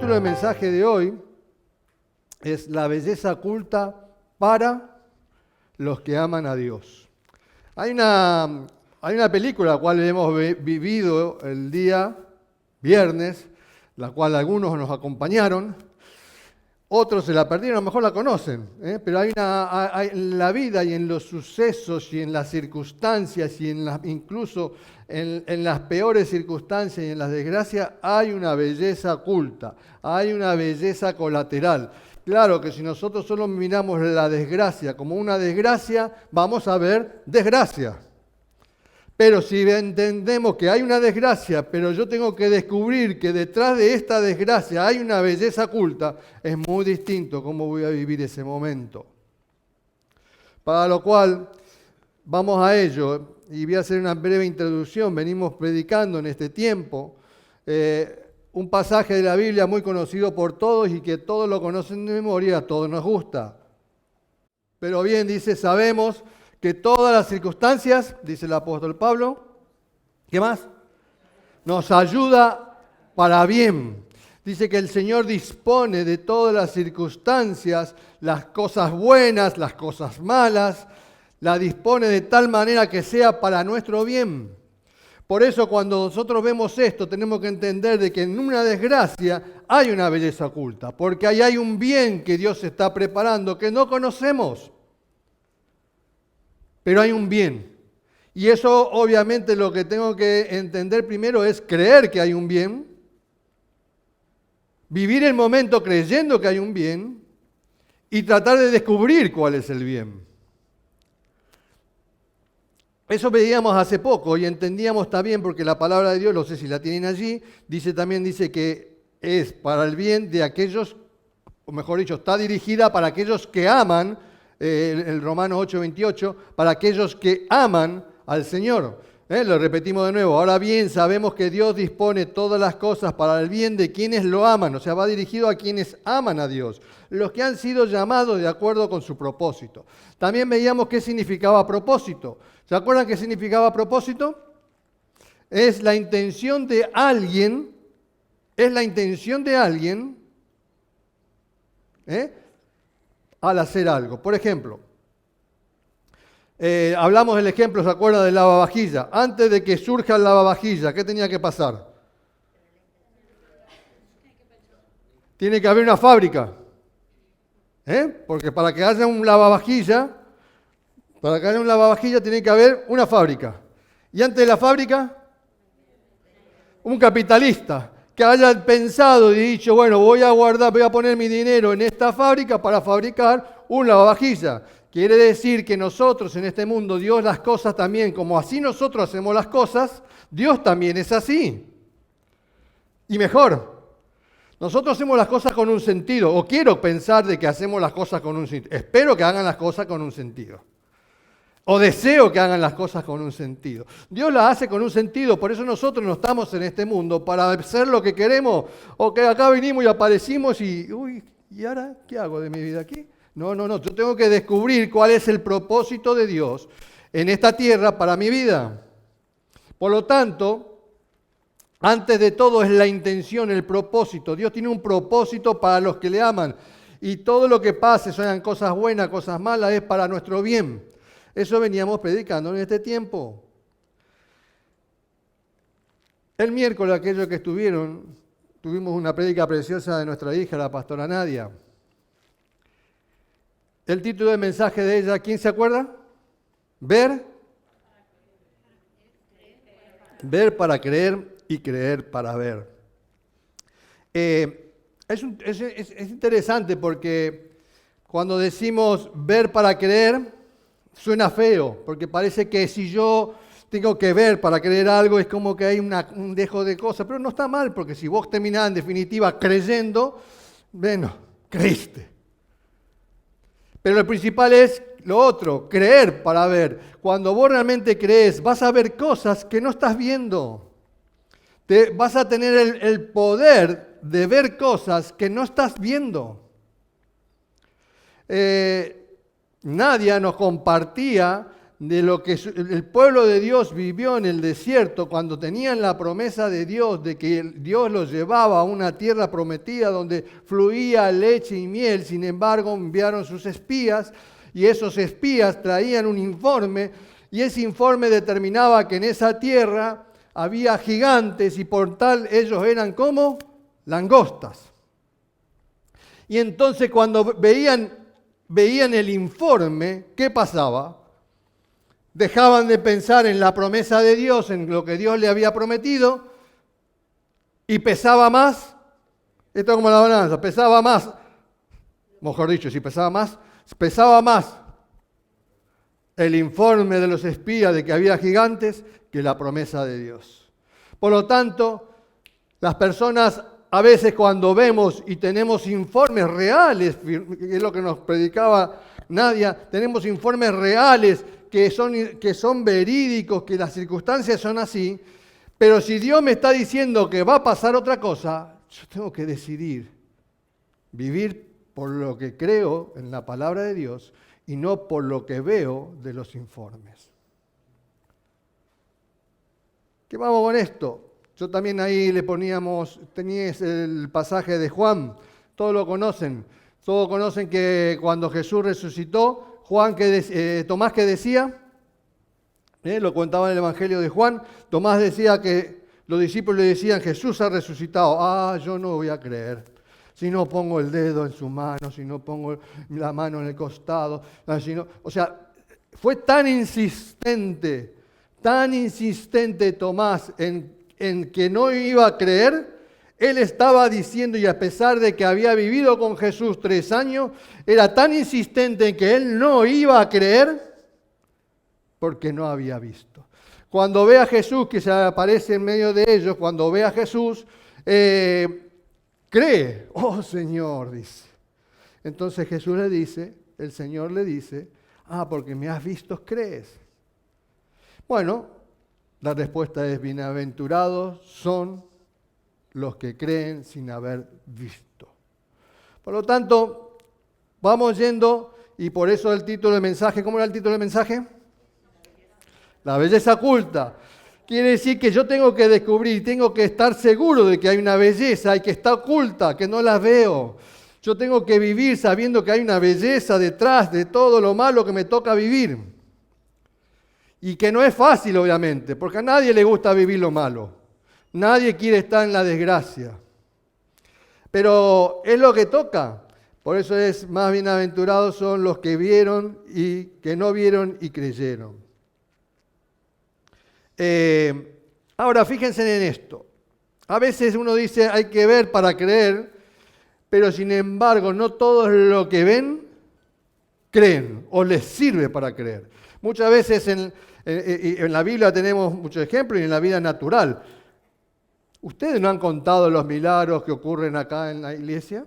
título del mensaje de hoy es La belleza oculta para los que aman a Dios. Hay una película la cual hemos vivido el día viernes, la cual algunos nos acompañaron, otros se la perdieron, a lo mejor la conocen, pero en la vida y en los sucesos y en las circunstancias y incluso en las peores circunstancias y en las desgracias hay una belleza oculta, hay una belleza colateral. Claro que si nosotros solo miramos la desgracia como una desgracia, vamos a ver desgracia. Pero si entendemos que hay una desgracia, pero yo tengo que descubrir que detrás de esta desgracia hay una belleza oculta, es muy distinto cómo voy a vivir ese momento. Para lo cual, vamos a ello, y voy a hacer una breve introducción. Venimos predicando en este tiempo un pasaje de la Biblia muy conocido por todos y que todos lo conocen de memoria, a todos nos gusta. Pero bien, dice, sabemos que todas las circunstancias, dice el apóstol Pablo, ¿qué más? Nos ayuda para bien. Dice que el Señor dispone de todas las circunstancias, las cosas buenas, las cosas malas, la dispone de tal manera que sea para nuestro bien. Por eso cuando nosotros vemos esto, tenemos que entender de que en una desgracia hay una belleza oculta, porque ahí hay un bien que Dios está preparando que no conocemos. Pero hay un bien. Y eso obviamente lo que tengo que entender primero es creer que hay un bien, vivir el momento creyendo que hay un bien y tratar de descubrir cuál es el bien. Eso veíamos hace poco y entendíamos también porque la palabra de Dios, no sé si la tienen allí, dice que es para el bien de aquellos, o mejor dicho, está dirigida para aquellos que aman, el Romanos 8:28, para aquellos que aman al Señor. Lo repetimos de nuevo. Ahora bien, sabemos que Dios dispone todas las cosas para el bien de quienes lo aman, o sea, va dirigido a quienes aman a Dios, los que han sido llamados de acuerdo con su propósito. También veíamos qué significaba propósito. ¿Se acuerdan qué significaba propósito? Es la intención de alguien, al hacer algo. Por ejemplo, hablamos del ejemplo, ¿se acuerdan del lavavajilla? Antes de que surja el lavavajilla, ¿qué tenía que pasar? Tiene que haber una fábrica. Porque para que haya un lavavajilla, tiene que haber una fábrica. Y antes de la fábrica, un capitalista que haya pensado y dicho, bueno, voy a poner mi dinero en esta fábrica para fabricar un lavavajilla. Quiere decir que nosotros en este mundo, Dios las cosas también, como así nosotros hacemos las cosas, Dios también es así. Y mejor, nosotros hacemos las cosas con un sentido, o quiero pensar de que hacemos las cosas con un sentido. Espero que hagan las cosas con un sentido. O deseo que hagan las cosas con un sentido. Dios las hace con un sentido, por eso nosotros no estamos en este mundo para hacer lo que queremos, o que acá vinimos y aparecimos y, ¿y ahora qué hago de mi vida aquí? No, yo tengo que descubrir cuál es el propósito de Dios en esta tierra para mi vida. Por lo tanto, antes de todo es la intención, el propósito. Dios tiene un propósito para los que le aman y todo lo que pase, sean cosas buenas, cosas malas, es para nuestro bien. Eso veníamos predicando en este tiempo. El miércoles, aquellos que estuvieron, tuvimos una prédica preciosa de nuestra hija, la pastora Nadia. El título del mensaje de ella, ¿quién se acuerda? Ver para creer y creer para ver. Es interesante porque cuando decimos ver para creer, suena feo, porque parece que si yo tengo que ver para creer algo es como que hay un dejo de cosas, pero no está mal, porque si vos terminás en definitiva creyendo, bueno, creíste. Pero lo principal es lo otro, creer para ver. Cuando vos realmente crees, vas a ver cosas que no estás viendo. Vas a tener el poder de ver cosas que no estás viendo. Nadia nos compartía de lo que el pueblo de Dios vivió en el desierto cuando tenían la promesa de Dios de que Dios los llevaba a una tierra prometida donde fluía leche y miel. Sin embargo, enviaron sus espías y esos espías traían un informe y ese informe determinaba que en esa tierra había gigantes y por tal ellos eran como langostas. Y entonces cuando veían el informe, ¿qué pasaba? Dejaban de pensar en la promesa de Dios, en lo que Dios le había prometido, y pesaba más, esto es como la balanza, pesaba más, mejor dicho, si pesaba más el informe de los espías de que había gigantes que la promesa de Dios. Por lo tanto, las personas a veces cuando vemos y tenemos informes reales, que es lo que nos predicaba Nadia, tenemos informes reales que son verídicos, que las circunstancias son así, pero si Dios me está diciendo que va a pasar otra cosa, yo tengo que decidir vivir por lo que creo en la palabra de Dios y no por lo que veo de los informes. ¿Qué vamos con esto? Yo también ahí le teníais el pasaje de Juan, todos lo conocen. Todos conocen que cuando Jesús resucitó, Tomás que decía, lo contaba en el Evangelio de Juan, Tomás decía que los discípulos le decían, Jesús ha resucitado. Yo no voy a creer. Si no pongo el dedo en su mano, si no pongo la mano en el costado. O sea, fue tan insistente Tomás en que no iba a creer. Él estaba diciendo, y a pesar de que había vivido con Jesús 3 años, era tan insistente en que él no iba a creer porque no había visto. Cuando ve a Jesús que se aparece en medio de ellos, cuando ve a Jesús, cree. Oh Señor, dice. Entonces Jesús le dice, el Señor le dice, porque me has visto, crees. Bueno, la respuesta es, bienaventurados son los que creen sin haber visto. Por lo tanto, vamos yendo, y por eso el título del mensaje, ¿cómo era el título del mensaje? La belleza oculta. Quiere decir que yo tengo que descubrir, tengo que estar seguro de que hay una belleza y que está oculta, que no la veo. Yo tengo que vivir sabiendo que hay una belleza detrás de todo lo malo que me toca vivir. Y que no es fácil, obviamente, porque a nadie le gusta vivir lo malo. Nadie quiere estar en la desgracia. Pero es lo que toca. Por eso es más bienaventurados son los que vieron y que no vieron y creyeron. Ahora, fíjense en esto. A veces uno dice hay que ver para creer, pero sin embargo no todos lo que ven creen o les sirve para creer. Muchas veces en la Biblia tenemos muchos ejemplos y en la vida natural. ¿Ustedes no han contado los milagros que ocurren acá en la iglesia?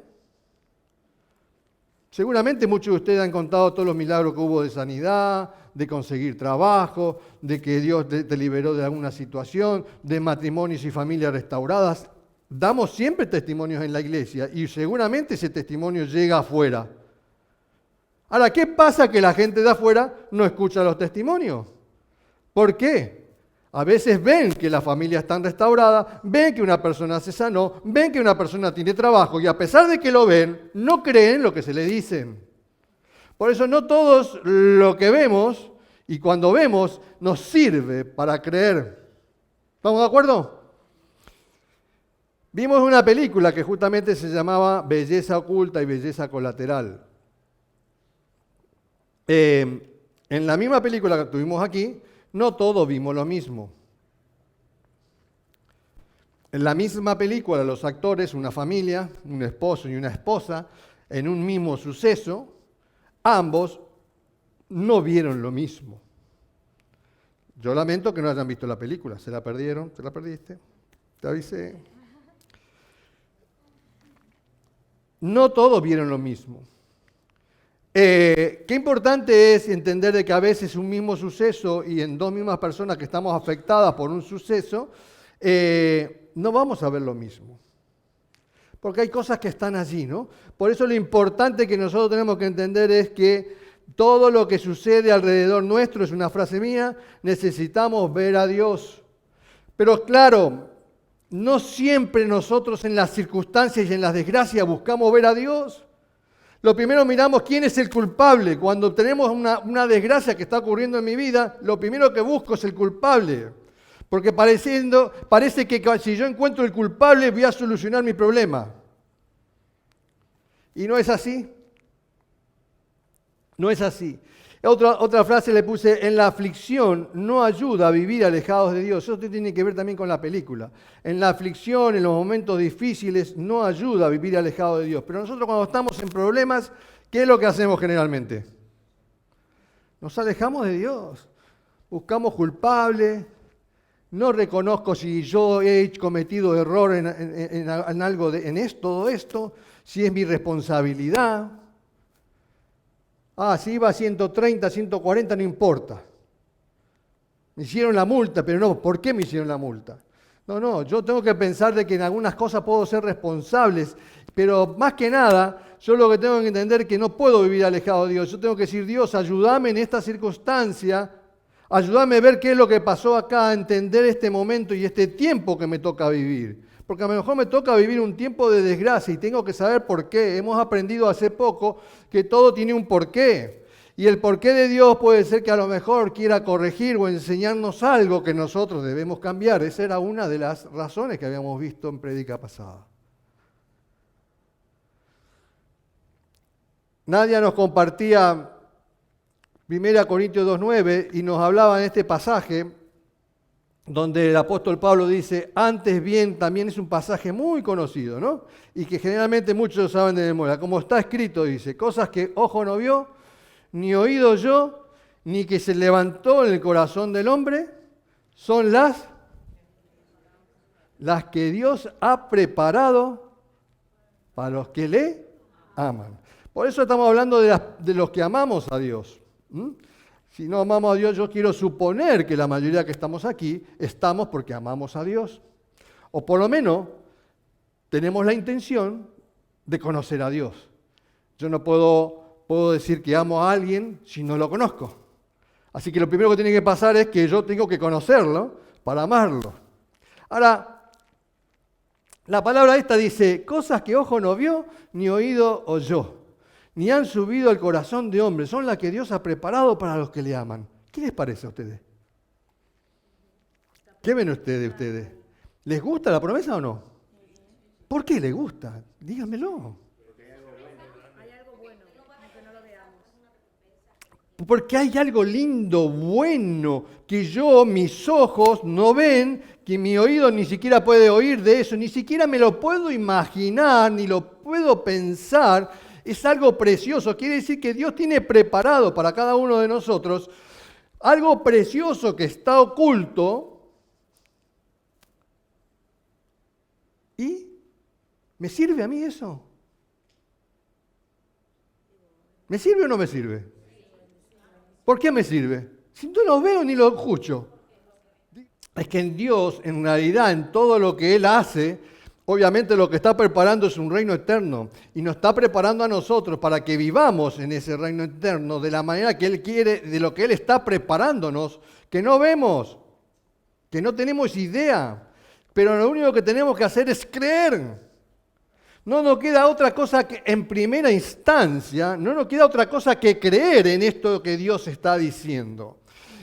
Seguramente muchos de ustedes han contado todos los milagros que hubo de sanidad, de conseguir trabajo, de que Dios te liberó de alguna situación, de matrimonios y familias restauradas. Damos siempre testimonios en la iglesia y seguramente ese testimonio llega afuera. Ahora, ¿qué pasa que la gente de afuera no escucha los testimonios? ¿Por qué? A veces ven que la familia está restaurada, ven que una persona se sanó, ven que una persona tiene trabajo y a pesar de que lo ven, no creen lo que se le dicen. Por eso no todos lo que vemos y cuando vemos nos sirve para creer. ¿Estamos de acuerdo? Vimos una película que justamente se llamaba Belleza Oculta y Belleza Colateral. En la misma película que tuvimos aquí, no todos vimos lo mismo. En la misma película, los actores, una familia, un esposo y una esposa, en un mismo suceso, ambos no vieron lo mismo. Yo lamento que no hayan visto la película. ¿Se la perdieron? ¿Te la perdiste? Te avisé. No todos vieron lo mismo. Qué importante es entender de que a veces un mismo suceso y en dos mismas personas que estamos afectadas por un suceso, no vamos a ver lo mismo. Porque hay cosas que están allí, ¿no? Por eso lo importante que nosotros tenemos que entender es que todo lo que sucede alrededor nuestro, es una frase mía, necesitamos ver a Dios. Pero claro, no siempre nosotros en las circunstancias y en las desgracias buscamos ver a Dios. Lo primero miramos quién es el culpable. Cuando tenemos una desgracia que está ocurriendo en mi vida, lo primero que busco es el culpable. Porque parece que si yo encuentro el culpable voy a solucionar mi problema. Y no es así. No es así. Otra frase le puse, en la aflicción no ayuda a vivir alejados de Dios. Eso tiene que ver también con la película. En la aflicción, en los momentos difíciles, no ayuda a vivir alejado de Dios. Pero nosotros cuando estamos en problemas, ¿qué es lo que hacemos generalmente? Nos alejamos de Dios. Buscamos culpables. No reconozco si yo he cometido error en algo, todo esto, si es mi responsabilidad. Si iba a 130, 140, no importa. Me hicieron la multa, pero no, ¿por qué me hicieron la multa? No, yo tengo que pensar de que en algunas cosas puedo ser responsable, pero más que nada, yo lo que tengo que entender es que no puedo vivir alejado de Dios. Yo tengo que decir, Dios, ayúdame en esta circunstancia, ayúdame a ver qué es lo que pasó acá, a entender este momento y este tiempo que me toca vivir. Porque a lo mejor me toca vivir un tiempo de desgracia y tengo que saber por qué. Hemos aprendido hace poco que todo tiene un porqué. Y el porqué de Dios puede ser que a lo mejor quiera corregir o enseñarnos algo que nosotros debemos cambiar. Esa era una de las razones que habíamos visto en prédica pasada. Nadia nos compartía 1 Corintios 2:9 y nos hablaba en este pasaje donde el apóstol Pablo dice, antes bien, también es un pasaje muy conocido, ¿no? Y que generalmente muchos saben de memoria. Como está escrito, dice, cosas que ojo no vio, ni oído yo, ni que se levantó en el corazón del hombre, son las que Dios ha preparado para los que le aman. Por eso estamos hablando de los que amamos a Dios. Si no amamos a Dios, yo quiero suponer que la mayoría que estamos aquí estamos porque amamos a Dios. O por lo menos tenemos la intención de conocer a Dios. Yo no puedo decir que amo a alguien si no lo conozco. Así que lo primero que tiene que pasar es que yo tengo que conocerlo para amarlo. Ahora, la palabra esta dice, cosas que ojo no vio, ni oído oyó, ni han subido al corazón de hombre, son las que Dios ha preparado para los que le aman. ¿Qué les parece a ustedes? ¿Qué ven ustedes? ¿Les gusta la promesa o no? ¿Por qué les gusta? Díganmelo. Hay algo bueno, aunque no lo veamos. Porque hay algo lindo, bueno, que mis ojos no ven, que mi oído ni siquiera puede oír de eso, ni siquiera me lo puedo imaginar, ni lo puedo pensar. Es algo precioso. Quiere decir que Dios tiene preparado para cada uno de nosotros algo precioso que está oculto. ¿Y me sirve a mí eso? ¿Me sirve o no me sirve? ¿Por qué me sirve? Si no lo veo ni lo escucho. Es que en Dios, en realidad, en todo lo que Él hace, obviamente lo que está preparando es un reino eterno y nos está preparando a nosotros para que vivamos en ese reino eterno de la manera que Él quiere, de lo que Él está preparándonos, que no vemos, que no tenemos idea, pero lo único que tenemos que hacer es creer. No nos queda otra cosa que, en primera instancia, no nos queda otra cosa que creer en esto que Dios está diciendo.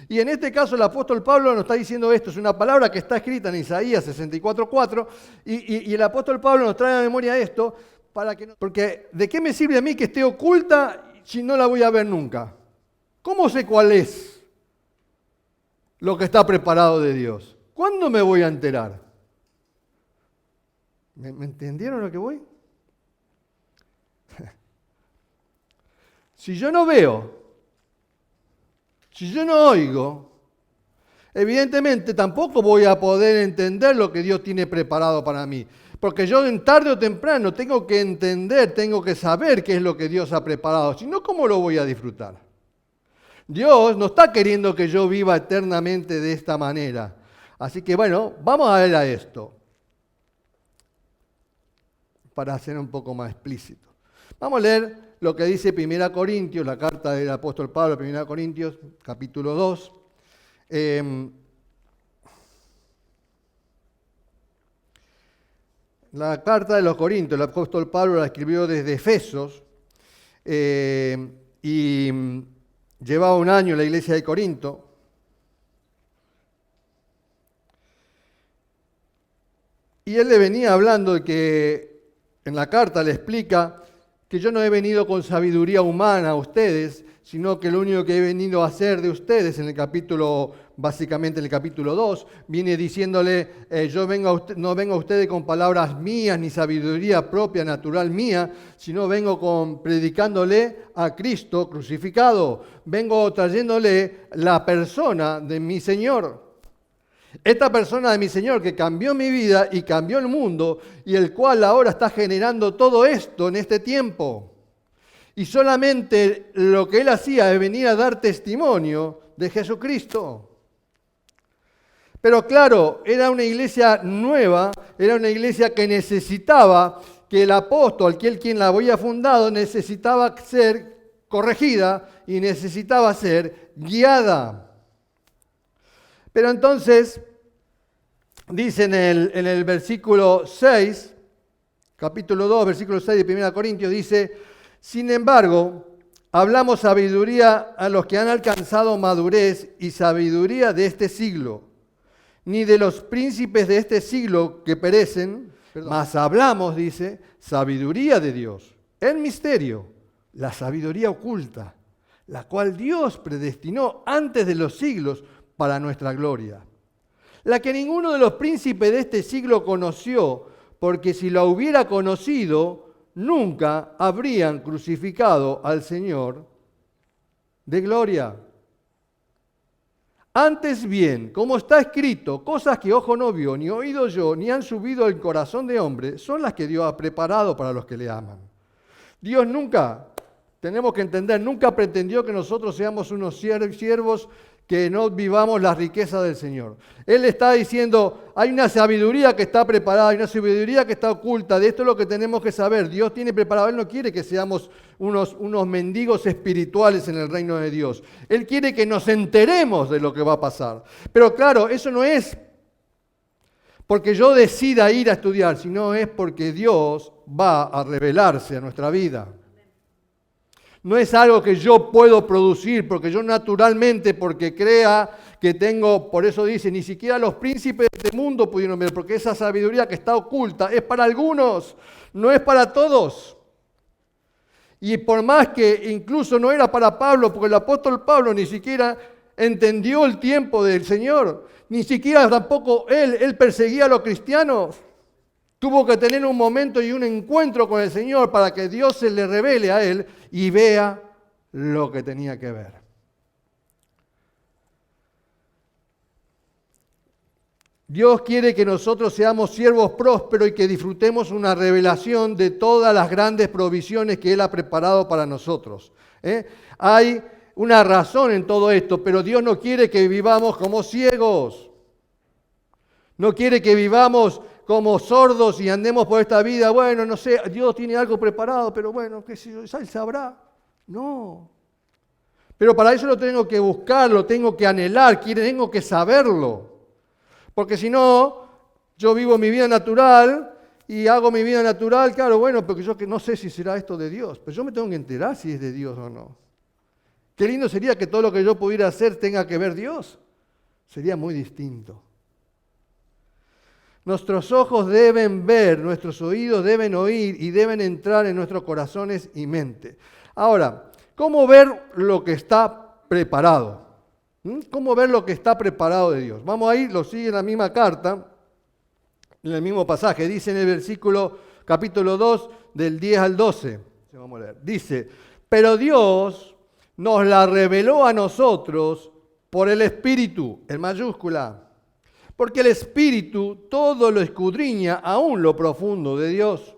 Y en este caso el apóstol Pablo nos está diciendo esto, es una palabra que está escrita en Isaías 64:4, y el apóstol Pablo nos trae a la memoria esto, porque ¿de qué me sirve a mí que esté oculta si no la voy a ver nunca? ¿Cómo sé cuál es lo que está preparado de Dios? ¿Cuándo me voy a enterar? ¿Me entendieron lo que voy? Si yo no veo, si yo no oigo, evidentemente tampoco voy a poder entender lo que Dios tiene preparado para mí. Porque yo en tarde o temprano tengo que entender, tengo que saber qué es lo que Dios ha preparado. Si no, ¿cómo lo voy a disfrutar? Dios no está queriendo que yo viva eternamente de esta manera. Así que bueno, vamos a ver a esto. Para ser un poco más explícito. Vamos a leer lo que dice 1 Corintios, la carta del apóstol Pablo, 1 Corintios, capítulo 2. La carta de los Corintios, el apóstol Pablo la escribió desde Efesos y llevaba un año en la iglesia de Corinto. Y él le venía hablando de que en la carta le explica que yo no he venido con sabiduría humana a ustedes, sino que lo único que he venido a hacer de ustedes en el capítulo, básicamente en el capítulo 2, viene diciéndole, no vengo a ustedes con palabras mías ni sabiduría propia, natural mía, sino vengo predicándole a Cristo crucificado. Vengo trayéndole la persona de mi Señor. Esta persona de mi Señor que cambió mi vida y cambió el mundo y el cual ahora está generando todo esto en este tiempo. Y solamente lo que él hacía es venir a dar testimonio de Jesucristo. Pero claro, era una iglesia nueva, era una iglesia que necesitaba que el apóstol, quien la había fundado, necesitaba ser corregida y necesitaba ser guiada. Pero entonces, dice en el versículo 6, capítulo 2, versículo 6 de 1 Corintios, dice, sin embargo, hablamos sabiduría a los que han alcanzado madurez y sabiduría de este siglo, ni de los príncipes de este siglo que perecen, mas hablamos, dice, sabiduría de Dios, el misterio, la sabiduría oculta, la cual Dios predestinó antes de los siglos para nuestra gloria, la que ninguno de los príncipes de este siglo conoció, porque si la hubiera conocido, nunca habrían crucificado al Señor de gloria. Antes bien, como está escrito, cosas que ojo no vio, ni oído yo, ni han subido al corazón de hombre, son las que Dios ha preparado para los que le aman. Dios nunca, tenemos que entender, nunca pretendió que nosotros seamos unos siervos que no vivamos la riqueza del Señor. Él está diciendo, hay una sabiduría que está preparada, hay una sabiduría que está oculta, de esto es lo que tenemos que saber. Dios tiene preparado, Él no quiere que seamos unos mendigos espirituales en el reino de Dios. Él quiere que nos enteremos de lo que va a pasar. Pero claro, eso no es porque yo decida ir a estudiar, sino es porque Dios va a revelarse a nuestra vida. No es algo que yo puedo producir, porque yo naturalmente, porque crea que tengo, por eso dice, ni siquiera los príncipes de este mundo pudieron ver, porque esa sabiduría que está oculta es para algunos, no es para todos. Y por más que incluso no era para Pablo, porque el apóstol Pablo ni siquiera entendió el tiempo del Señor, ni siquiera tampoco él perseguía a los cristianos. Tuvo que tener un momento y un encuentro con el Señor para que Dios se le revele a él y vea lo que tenía que ver. Dios quiere que nosotros seamos siervos prósperos y que disfrutemos una revelación de todas las grandes provisiones que Él ha preparado para nosotros. Hay una razón en todo esto, pero Dios no quiere que vivamos como ciegos. No quiere que vivamos como sordos y andemos por esta vida, bueno, no sé, Dios tiene algo preparado, pero bueno, qué sé yo, Él sabrá. No. Pero para eso lo tengo que buscar, lo tengo que anhelar, tengo que saberlo. Porque si no, yo vivo mi vida natural y hago mi vida natural, claro, bueno, porque yo que no sé si será esto de Dios, pero yo me tengo que enterar si es de Dios o no. Qué lindo sería que todo lo que yo pudiera hacer tenga que ver Dios. Sería muy distinto. Nuestros ojos deben ver, nuestros oídos deben oír y deben entrar en nuestros corazones y mente. Ahora, ¿cómo ver lo que está preparado? ¿Cómo ver lo que está preparado de Dios? Vamos a ir, lo sigue en la misma carta, en el mismo pasaje. Dice en el versículo, capítulo 2, del 10 al 12. Vamos a leer. Dice, pero Dios nos la reveló a nosotros por el Espíritu, en mayúscula. Porque el Espíritu todo lo escudriña aún lo profundo de Dios.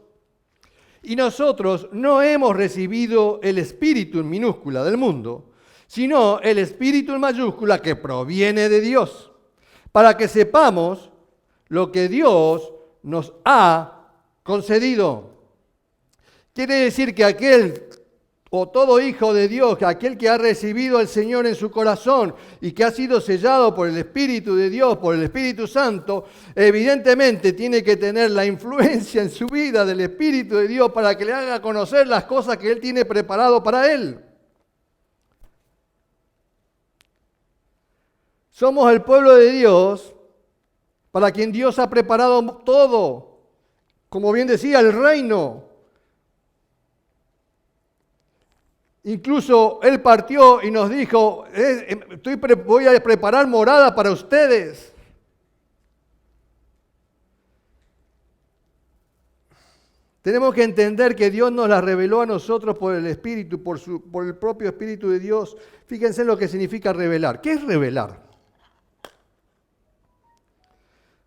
Y nosotros no hemos recibido el Espíritu en minúscula del mundo, sino el Espíritu en mayúscula que proviene de Dios, para que sepamos lo que Dios nos ha concedido. Quiere decir que aquel o todo hijo de Dios, aquel que ha recibido al Señor en su corazón y que ha sido sellado por el Espíritu de Dios, por el Espíritu Santo, evidentemente tiene que tener la influencia en su vida del Espíritu de Dios para que le haga conocer las cosas que Él tiene preparado para él. Somos el pueblo de Dios para quien Dios ha preparado todo. Como bien decía, el reino. Incluso Él partió y nos dijo, voy a preparar morada para ustedes. Tenemos que entender que Dios nos la reveló a nosotros por el Espíritu, por el propio Espíritu de Dios. Fíjense lo que significa revelar. ¿Qué es revelar?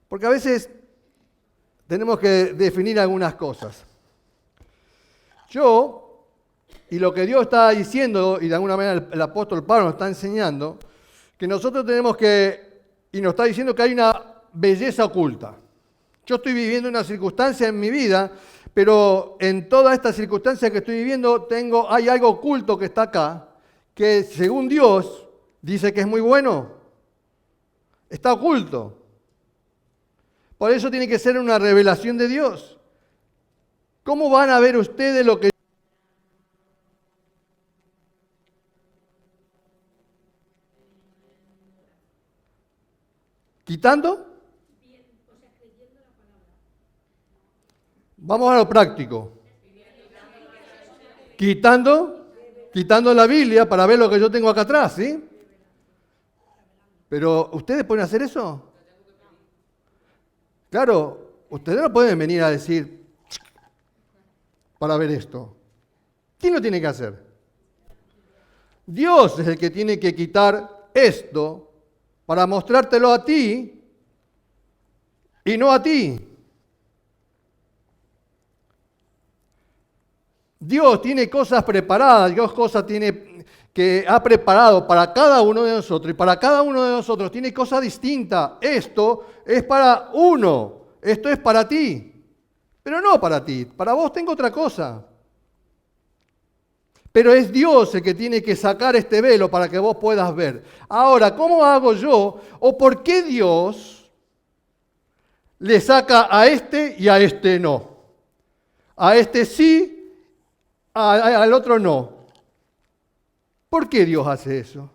Porque a veces tenemos que definir algunas cosas. Y lo que Dios está diciendo, y de alguna manera el apóstol Pablo nos está enseñando, que nosotros tenemos y nos está diciendo que hay una belleza oculta. Yo estoy viviendo una circunstancia en mi vida, pero en toda esta circunstancia que estoy viviendo hay algo oculto que está acá, que según Dios dice que es muy bueno. Está oculto. Por eso tiene que ser una revelación de Dios. ¿Cómo van a ver ustedes lo que... ¿Quitando? Vamos a lo práctico. Quitando la Biblia para ver lo que yo tengo acá atrás, ¿sí? Pero, ¿ustedes pueden hacer eso? Claro, ustedes no pueden venir a decir para ver esto. ¿Quién lo tiene que hacer? Dios es el que tiene que quitar esto para mostrártelo a ti y no a ti. Dios tiene cosas preparadas, Dios que ha preparado para cada uno de nosotros, y para cada uno de nosotros tiene cosas distintas. Esto es para uno, esto es para ti, pero no para ti, para vos tengo otra cosa. Pero es Dios el que tiene que sacar este velo para que vos puedas ver. Ahora, ¿cómo hago yo? ¿O por qué Dios le saca a este y a este no? A este sí, al otro no. ¿Por qué Dios hace eso?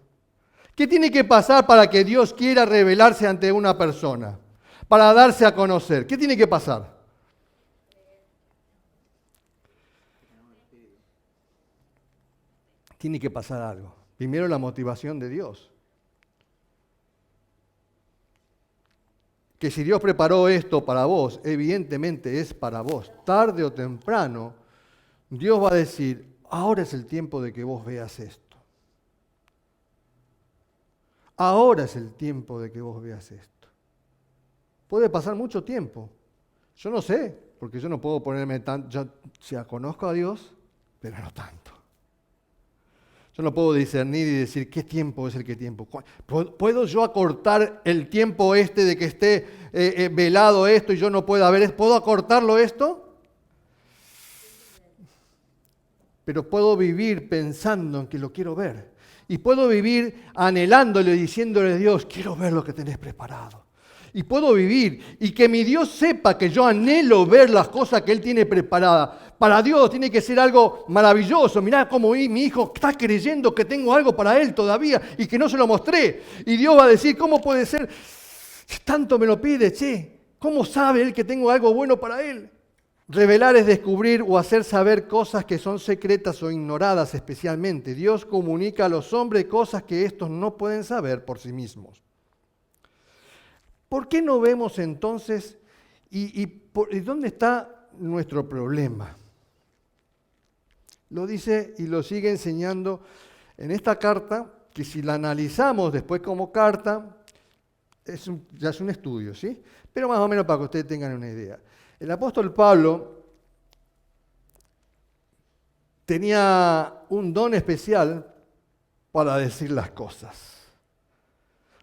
¿Qué tiene que pasar para que Dios quiera revelarse ante una persona? Para darse a conocer. ¿Qué tiene que pasar? Tiene que pasar algo. Primero la motivación de Dios. Que si Dios preparó esto para vos, evidentemente es para vos. Tarde o temprano, Dios va a decir, ahora es el tiempo de que vos veas esto. Ahora es el tiempo de que vos veas esto. Puede pasar mucho tiempo. Yo no sé, porque yo no puedo ponerme tan... Yo ya conozco a Dios, pero no tanto. Yo no puedo discernir y decir qué tiempo es el que tiempo. ¿Puedo yo acortar el tiempo de que esté velado esto y yo no pueda ver? ¿Puedo acortarlo esto? Pero puedo vivir pensando en que lo quiero ver. Y puedo vivir anhelándole, diciéndole a Dios, quiero ver lo que tenés preparado. Y puedo vivir y que mi Dios sepa que yo anhelo ver las cosas que Él tiene preparadas. Para Dios tiene que ser algo maravilloso. Mirá cómo mi hijo está creyendo que tengo algo para él todavía y que no se lo mostré. Y Dios va a decir, ¿cómo puede ser? Si tanto me lo pide, ¿cómo sabe Él que tengo algo bueno para él? Revelar es descubrir o hacer saber cosas que son secretas o ignoradas especialmente. Dios comunica a los hombres cosas que estos no pueden saber por sí mismos. ¿Por qué no vemos entonces y dónde está nuestro problema? Lo dice y lo sigue enseñando en esta carta, que si la analizamos después como carta, ya es un estudio, ¿sí? Pero más o menos para que ustedes tengan una idea. El apóstol Pablo tenía un don especial para decir las cosas.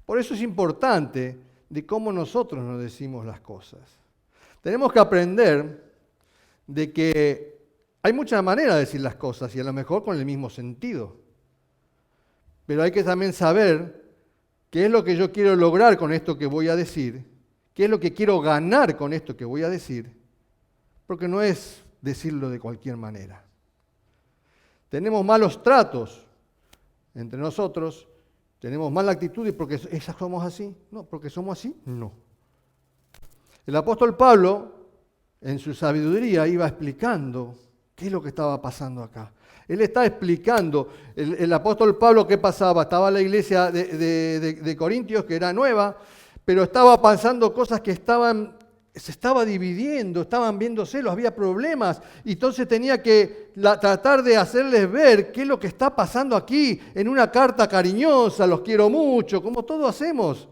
Por eso es importante de cómo nosotros nos decimos las cosas. Tenemos que aprender de que Hay muchas maneras de decir las cosas y a lo mejor con el mismo sentido. Pero hay que también saber qué es lo que yo quiero lograr con esto que voy a decir, qué es lo que quiero ganar con esto que voy a decir, porque no es decirlo de cualquier manera. Tenemos malos tratos entre nosotros, tenemos mala actitud y porque esas somos así. No, porque somos así, no. El apóstol Pablo, en su sabiduría, iba explicando qué es lo que estaba pasando acá. Él está explicando, el apóstol Pablo, ¿qué pasaba? Estaba la iglesia de Corintios, que era nueva, pero estaba pasando cosas que se estaba dividiendo, estaban viendo celos, había problemas, y entonces tenía que tratar de hacerles ver qué es lo que está pasando aquí, en una carta cariñosa, los quiero mucho, como todos hacemos.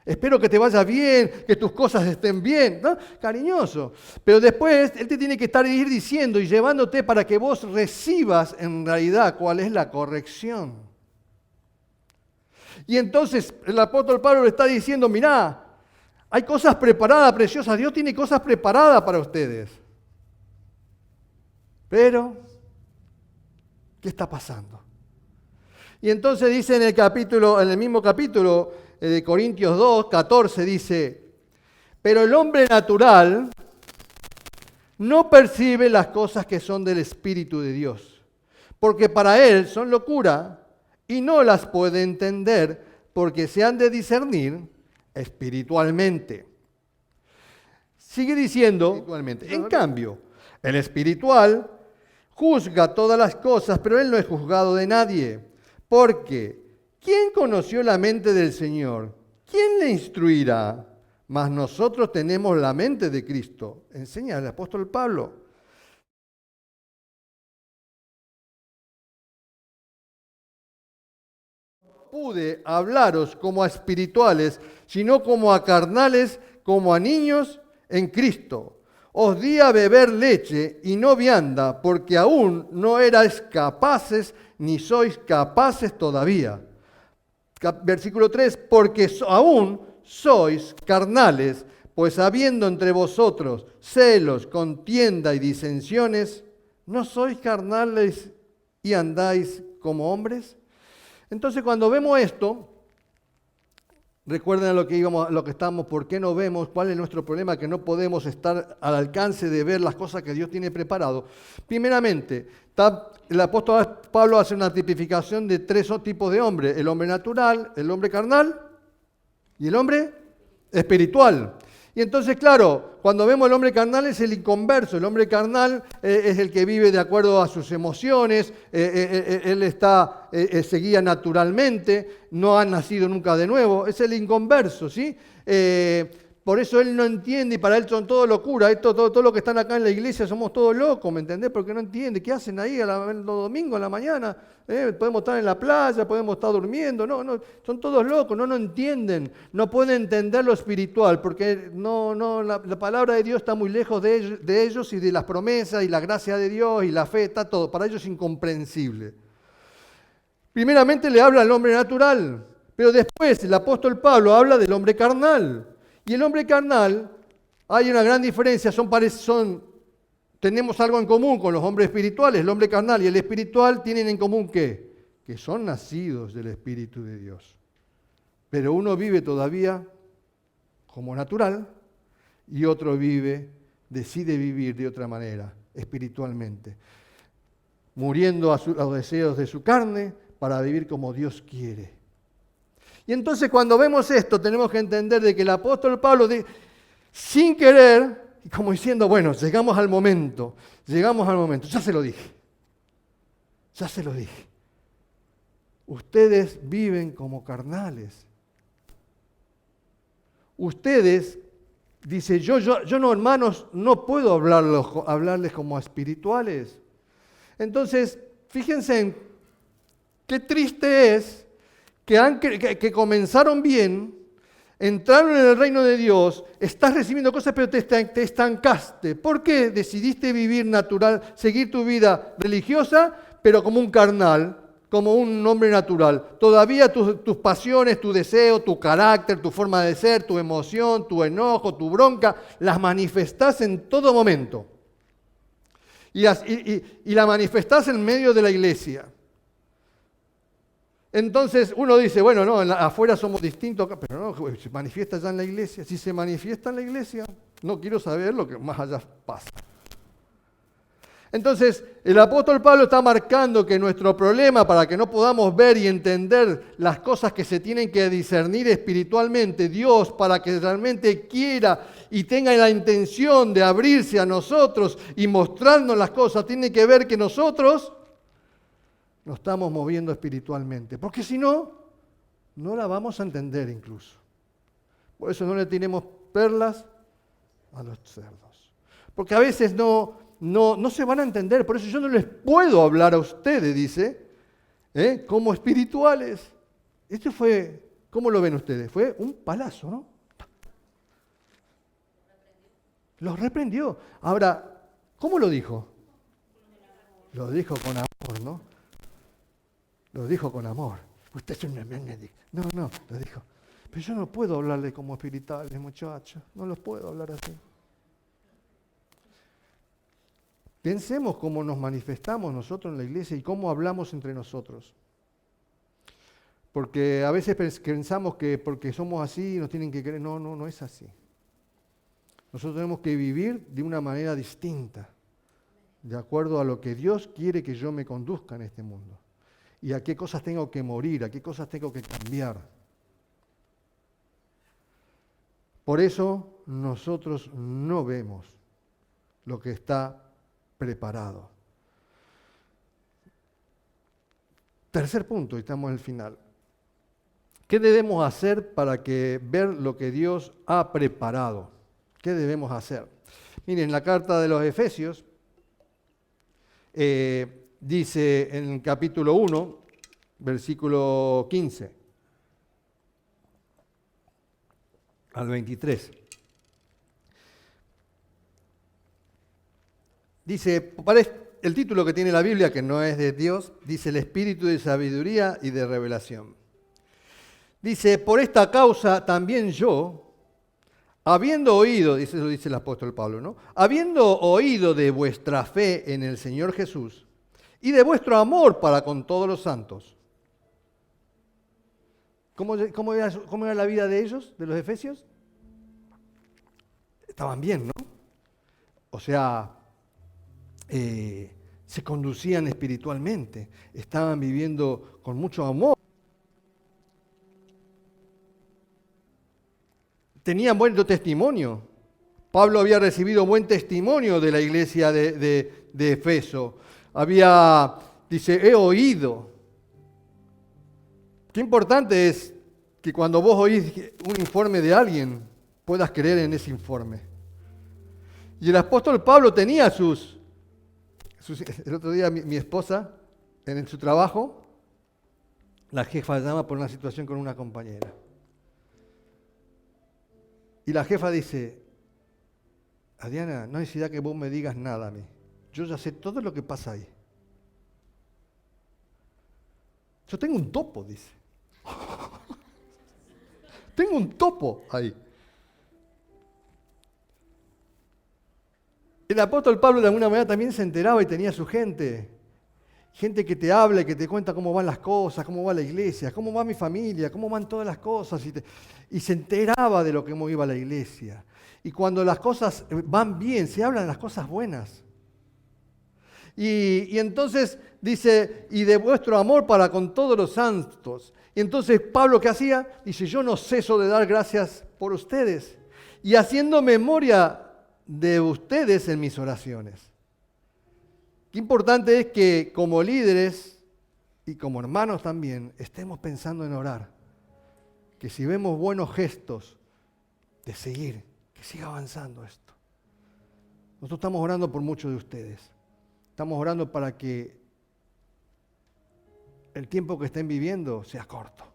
Espero que te vaya bien, que tus cosas estén bien, ¿no? Cariñoso. Pero después Él te tiene que ir diciendo y llevándote para que vos recibas en realidad cuál es la corrección. Y entonces el apóstol Pablo le está diciendo, mirá, hay cosas preparadas, preciosas. Dios tiene cosas preparadas para ustedes. Pero, ¿qué está pasando? Y entonces dice en el mismo capítulo de Corintios 2, 14, dice, pero el hombre natural no percibe las cosas que son del Espíritu de Dios, porque para él son locura y no las puede entender porque se han de discernir espiritualmente. Sigue diciendo, espiritualmente. En cambio, el espiritual juzga todas las cosas, pero él no es juzgado de nadie. Porque, ¿quién conoció la mente del Señor? ¿Quién le instruirá? Mas nosotros tenemos la mente de Cristo. Enseña el apóstol Pablo. Pude hablaros como a espirituales, sino como a carnales, como a niños en Cristo. Os di a beber leche y no vianda, porque aún no erais capaces, ni sois capaces todavía. Versículo 3, porque aún sois carnales, pues habiendo entre vosotros celos, contienda y disensiones, ¿no sois carnales y andáis como hombres? Entonces, cuando vemos esto, recuerden a lo que estamos, por qué no vemos, cuál es nuestro problema, que no podemos estar al alcance de ver las cosas que Dios tiene preparado. Primeramente, el apóstol Pablo hace una tipificación de tres tipos de hombres: el hombre natural, el hombre carnal y el hombre espiritual. Y entonces, claro, cuando vemos el hombre carnal es el inconverso. El hombre carnal es el que vive de acuerdo a sus emociones, él se guía naturalmente, no ha nacido nunca de nuevo, es el inconverso, ¿sí? Por eso él no entiende y para él son todo locura. Todo lo que están acá en la iglesia somos todos locos, ¿me entendés? Porque no entiende. ¿Qué hacen ahí el domingo a la mañana? Podemos estar en la playa, podemos estar durmiendo. No, son todos locos, no entienden. No pueden entender lo espiritual porque la palabra de Dios está muy lejos de ellos y de las promesas y la gracia de Dios y la fe, está todo. Para ellos es incomprensible. Primeramente le habla al hombre natural, pero después el apóstol Pablo habla del hombre carnal. Y el hombre carnal, hay una gran diferencia, tenemos algo en común con los hombres espirituales. El hombre carnal y el espiritual tienen en común ¿qué? Que son nacidos del Espíritu de Dios. Pero uno vive todavía como natural y otro decide vivir de otra manera, espiritualmente, muriendo a los deseos de su carne para vivir como Dios quiere. Y entonces cuando vemos esto tenemos que entender de que el apóstol Pablo, sin querer, como diciendo, bueno, llegamos al momento, ya se lo dije. Ustedes viven como carnales. Ustedes, dice, yo no, hermanos, no puedo hablarles como a espirituales. Entonces, fíjense en qué triste es que comenzaron bien, entraron en el reino de Dios, estás recibiendo cosas, pero te estancaste. ¿Por qué decidiste vivir natural, seguir tu vida religiosa, pero como un carnal, como un hombre natural? Todavía tus pasiones, tu deseo, tu carácter, tu forma de ser, tu emoción, tu enojo, tu bronca, las manifestás en todo momento. y la manifestás en medio de la iglesia. Entonces uno dice, bueno, no, afuera somos distintos, pero no, se manifiesta ya en la iglesia. Si se manifiesta en la iglesia, no quiero saber lo que más allá pasa. Entonces, el apóstol Pablo está marcando que nuestro problema para que no podamos ver y entender las cosas que se tienen que discernir espiritualmente, Dios, para que realmente quiera y tenga la intención de abrirse a nosotros y mostrarnos las cosas, tiene que ver que nosotros nos estamos moviendo espiritualmente. Porque si no, no la vamos a entender incluso. Por eso no le tiremos perlas a los cerdos. Porque a veces no se van a entender, por eso yo no les puedo hablar a ustedes, dice, como espirituales. Esto fue, ¿cómo lo ven ustedes? Fue un palazo, ¿no? Los reprendió. Ahora, ¿cómo lo dijo? Lo dijo con amor, ¿no? Lo dijo con amor. Usted es un... No, lo dijo. Pero yo no puedo hablarle como espirituales, muchachos. No los puedo hablar así. Pensemos cómo nos manifestamos nosotros en la iglesia y cómo hablamos entre nosotros. Porque a veces pensamos que porque somos así nos tienen que creer. No es así. Nosotros tenemos que vivir de una manera distinta, de acuerdo a lo que Dios quiere que yo me conduzca en este mundo. Y a qué cosas tengo que morir, a qué cosas tengo que cambiar. Por eso nosotros no vemos lo que está preparado. Tercer punto, y estamos en el final. ¿Qué debemos hacer para ver lo que Dios ha preparado? ¿Qué debemos hacer? Miren, la carta de los Efesios dice en el capítulo 1, versículo 15 al 23. Dice, el título que tiene la Biblia, que no es de Dios, dice el espíritu de sabiduría y de revelación. Dice, por esta causa también yo, habiendo oído, eso dice el apóstol Pablo, ¿no? Habiendo oído de vuestra fe en el Señor Jesús y de vuestro amor para con todos los santos. ¿Cómo era la vida de ellos, de los efesios? Estaban bien, ¿no? O sea, se conducían espiritualmente, estaban viviendo con mucho amor. Tenían buen testimonio. Pablo había recibido buen testimonio de la iglesia de Efeso. Dice, he oído. Qué importante es que cuando vos oís un informe de alguien, puedas creer en ese informe. Y el apóstol Pablo tenía el otro día mi esposa, en su trabajo, la jefa llama por una situación con una compañera. Y la jefa dice, Adriana, no hay necesidad que vos me digas nada a mí. Yo ya sé todo lo que pasa ahí. Yo tengo un topo, dice. Tengo un topo ahí. El apóstol Pablo de alguna manera también se enteraba y tenía su gente. Gente que te habla y que te cuenta cómo van las cosas, cómo va la iglesia, cómo va mi familia, cómo van todas las cosas. Y se enteraba de lo que iba la iglesia. Y cuando las cosas van bien, se hablan las cosas buenas. Y entonces dice, y de vuestro amor para con todos los santos. Y entonces Pablo, ¿qué hacía? Dice, yo no ceso de dar gracias por ustedes. Y haciendo memoria de ustedes en mis oraciones. Qué importante es que como líderes y como hermanos también estemos pensando en orar. Que si vemos buenos gestos de seguir, que siga avanzando esto. Nosotros estamos orando por muchos de ustedes. Estamos orando para que el tiempo que estén viviendo sea corto.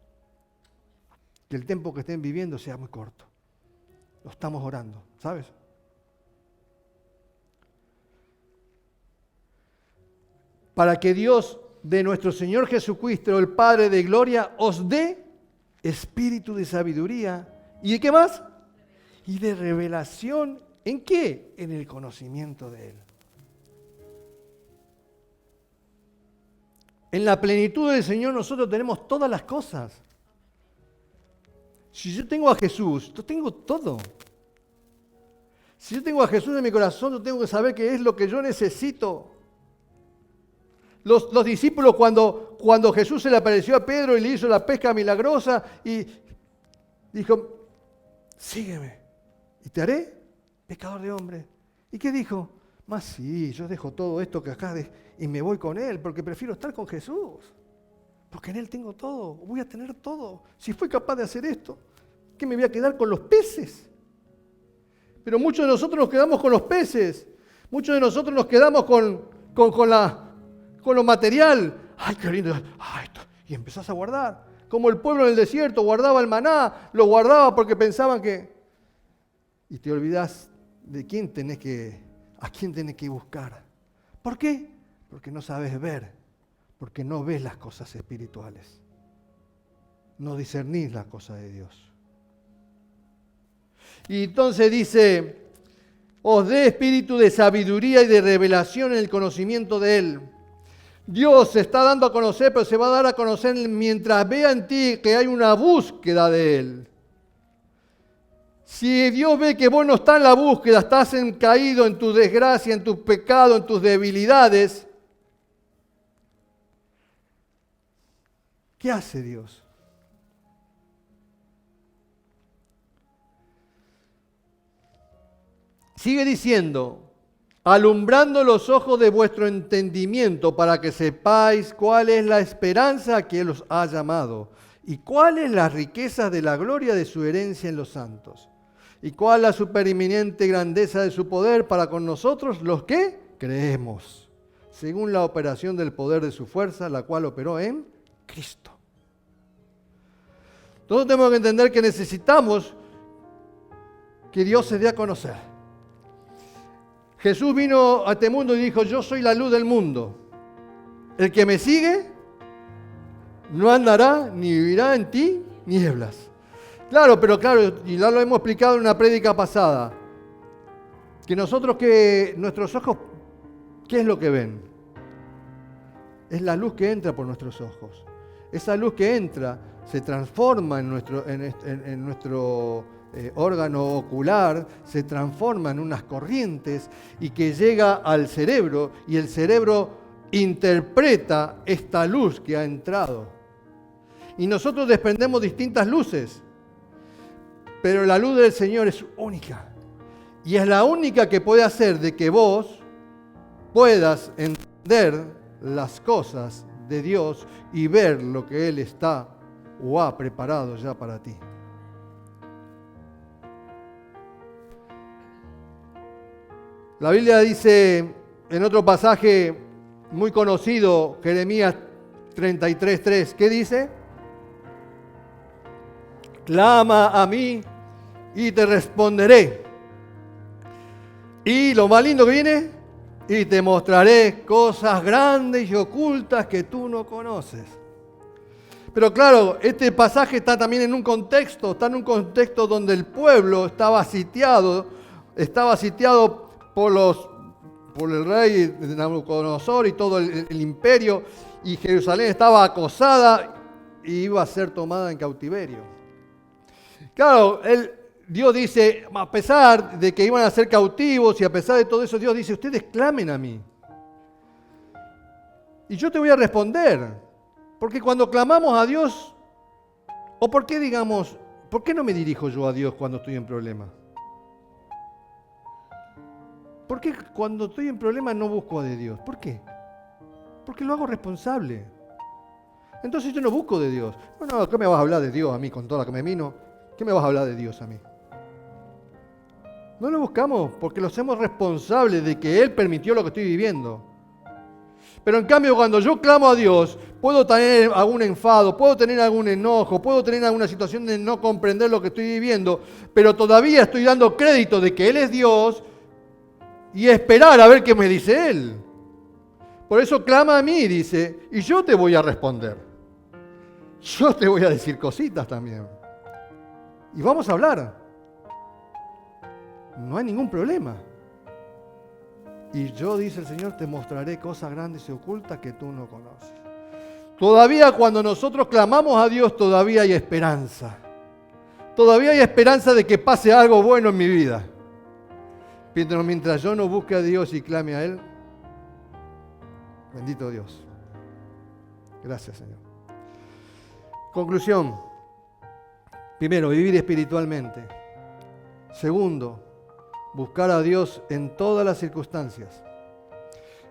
Que el tiempo que estén viviendo sea muy corto. Lo estamos orando, ¿sabes? Para que Dios de nuestro Señor Jesucristo, el Padre de gloria, os dé espíritu de sabiduría. ¿Y de qué más? Y de revelación. ¿En qué? En el conocimiento de Él. En la plenitud del Señor nosotros tenemos todas las cosas. Si yo tengo a Jesús, yo tengo todo. Si yo tengo a Jesús en mi corazón, yo tengo que saber que es lo que yo necesito. Los discípulos cuando Jesús se le apareció a Pedro y le hizo la pesca milagrosa y dijo, sígueme y te haré pescador de hombres. ¿Y qué dijo? Más sí, yo dejo todo esto que acá y me voy con Él porque prefiero estar con Jesús. Porque en Él tengo todo, voy a tener todo. Si fui capaz de hacer esto, ¿qué me voy a quedar con los peces? Pero muchos de nosotros nos quedamos con los peces. Muchos de nosotros nos quedamos con lo material. ¡Ay, qué lindo! ¡Ay, y empezás a guardar. Como el pueblo en el desierto guardaba el maná, lo guardaba porque pensaban que... Y te olvidás de a quién tenés que buscar. ¿Por qué? Porque no sabes ver. Porque no ves las cosas espirituales. No discernís las cosas de Dios. Y entonces dice, os dé espíritu de sabiduría y de revelación en el conocimiento de Él. Dios se está dando a conocer, pero se va a dar a conocer mientras vea en ti que hay una búsqueda de Él. Si Dios ve que vos no estás en la búsqueda, estás caído en tu desgracia, en tu pecado, en tus debilidades, ¿qué hace Dios? Sigue diciendo, alumbrando los ojos de vuestro entendimiento para que sepáis cuál es la esperanza que Él os ha llamado y cuáles las riquezas de la gloria de su herencia en los santos y cuál la supereminente grandeza de su poder para con nosotros los que creemos, según la operación del poder de su fuerza, la cual operó en Cristo. Todos tenemos que entender que necesitamos que Dios se dé a conocer. Jesús vino a este mundo y dijo, yo soy la luz del mundo. El que me sigue no andará ni vivirá en tinieblas. Claro, y ya lo hemos explicado en una prédica pasada, que nuestros ojos, ¿qué es lo que ven? Es la luz que entra por nuestros ojos. Esa luz que entra se transforma en nuestro órgano ocular, se transforma en unas corrientes y que llega al cerebro y el cerebro interpreta esta luz que ha entrado. Y nosotros desprendemos distintas luces, pero la luz del Señor es única y es la única que puede hacer de que vos puedas entender las cosas de Dios y ver lo que Él está o ha preparado ya para ti. La Biblia dice en otro pasaje muy conocido, Jeremías 33:3, ¿qué dice? Clama a mí y te responderé. Y lo más lindo que viene, y te mostraré cosas grandes y ocultas que tú no conoces. Pero claro, este pasaje está también en un contexto donde el pueblo estaba sitiado por el rey de Nabucodonosor y todo el imperio, y Jerusalén estaba acosada y iba a ser tomada en cautiverio. Claro, Dios dice, a pesar de que iban a ser cautivos y a pesar de todo eso, Dios dice, ustedes clamen a mí. Y yo te voy a responder. Porque cuando clamamos a Dios, o ¿por qué no me dirijo yo a Dios cuando estoy en problema? ¿Por qué cuando estoy en problema no busco de Dios? ¿Por qué? Porque lo hago responsable. Entonces yo no busco de Dios. No, ¿qué me vas a hablar de Dios a mí con toda la que me vino? ¿Qué me vas a hablar de Dios a mí? No lo buscamos porque lo hacemos responsables de que Él permitió lo que estoy viviendo. Pero en cambio, cuando yo clamo a Dios, puedo tener algún enfado, puedo tener algún enojo, puedo tener alguna situación de no comprender lo que estoy viviendo, pero todavía estoy dando crédito de que Él es Dios y esperar a ver qué me dice Él. Por eso clama a mí, dice, y yo te voy a responder. Yo te voy a decir cositas también. Y vamos a hablar. No hay ningún problema. Y yo, dice el Señor, te mostraré cosas grandes y ocultas que tú no conoces. Todavía cuando nosotros clamamos a Dios, todavía hay esperanza. Todavía hay esperanza de que pase algo bueno en mi vida. Pero mientras yo no busque a Dios y clame a Él, bendito Dios. Gracias, Señor. Conclusión. Primero, vivir espiritualmente. Segundo, buscar a Dios en todas las circunstancias.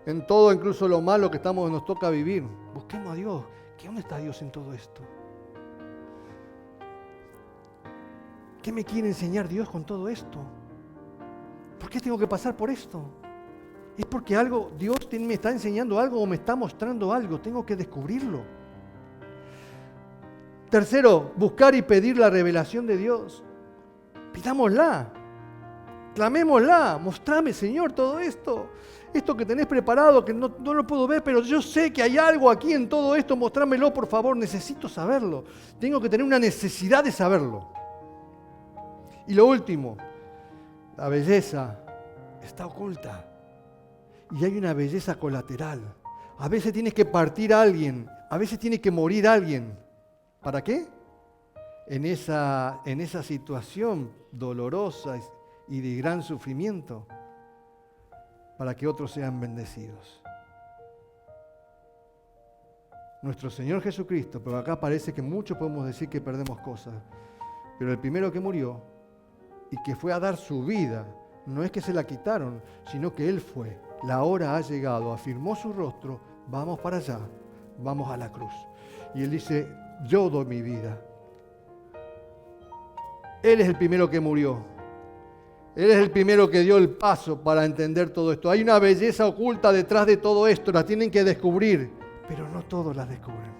En todo, incluso lo malo que nos toca vivir. Busquemos a Dios. ¿Dónde está Dios en todo esto? ¿Qué me quiere enseñar Dios con todo esto? ¿Por qué tengo que pasar por esto? Es porque Dios me está enseñando algo o me está mostrando algo. Tengo que descubrirlo. Tercero, buscar y pedir la revelación de Dios. Pidámosla. Clamémosla. Mostrame, Señor, todo esto. Esto que tenés preparado, que no lo puedo ver, pero yo sé que hay algo aquí en todo esto. Mostrámelo, por favor. Necesito saberlo. Tengo que tener una necesidad de saberlo. Y lo último, la belleza está oculta. Y hay una belleza colateral. A veces tienes que partir a alguien. A veces tiene que morir alguien. ¿Para qué? En esa situación dolorosa y de gran sufrimiento, para que otros sean bendecidos. Nuestro Señor Jesucristo, pero acá parece que muchos podemos decir que perdemos cosas, pero el primero que murió y que fue a dar su vida, no es que se la quitaron, sino que Él fue. La hora ha llegado, afirmó su rostro, vamos para allá, vamos a la cruz. Y Él dice, yo doy mi vida. Él es el primero que murió. Él es el primero que dio el paso para entender todo esto. Hay una belleza oculta detrás de todo esto, la tienen que descubrir, pero no todos la descubren.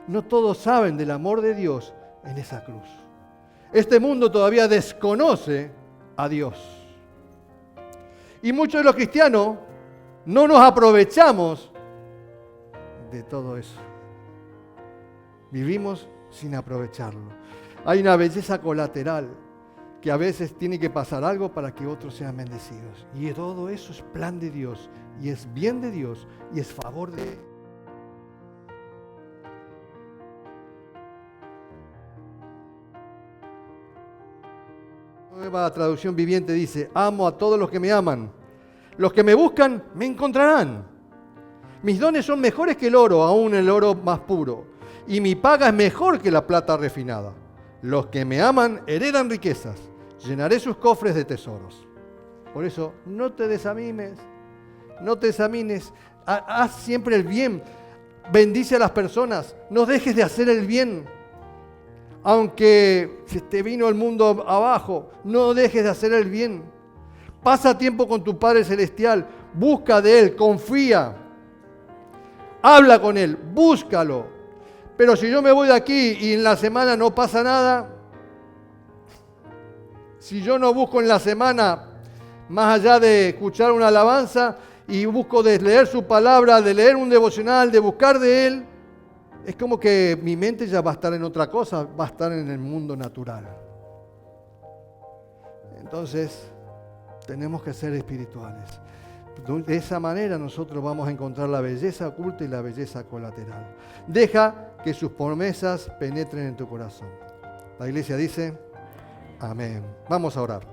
No todos saben del amor de Dios en esa cruz. Este mundo todavía desconoce a Dios. Y muchos de los cristianos no nos aprovechamos de todo eso. Vivimos sin aprovecharlo. Hay una belleza colateral que a veces tiene que pasar algo para que otros sean bendecidos. Y todo eso es plan de Dios, y es bien de Dios, y es favor de Él. Nueva traducción viviente dice, amo a todos los que me aman. Los que me buscan, me encontrarán. Mis dones son mejores que el oro, aún el oro más puro. Y mi paga es mejor que la plata refinada. Los que me aman heredan riquezas. Llenaré sus cofres de tesoros. Por eso, no te desanimes. No te examines. Haz siempre el bien. Bendice a las personas. No dejes de hacer el bien. Aunque se te vino el mundo abajo, no dejes de hacer el bien. Pasa tiempo con tu Padre Celestial. Busca de Él. Confía. Habla con Él. Búscalo. Pero si yo me voy de aquí y en la semana no pasa nada, si yo no busco en la semana, más allá de escuchar una alabanza, y busco de leer su palabra, de leer un devocional, de buscar de Él, es como que mi mente ya va a estar en otra cosa, va a estar en el mundo natural. Entonces, tenemos que ser espirituales. De esa manera nosotros vamos a encontrar la belleza oculta y la belleza colateral. Deja que sus promesas penetren en tu corazón. La iglesia dice, amén. Vamos a orar.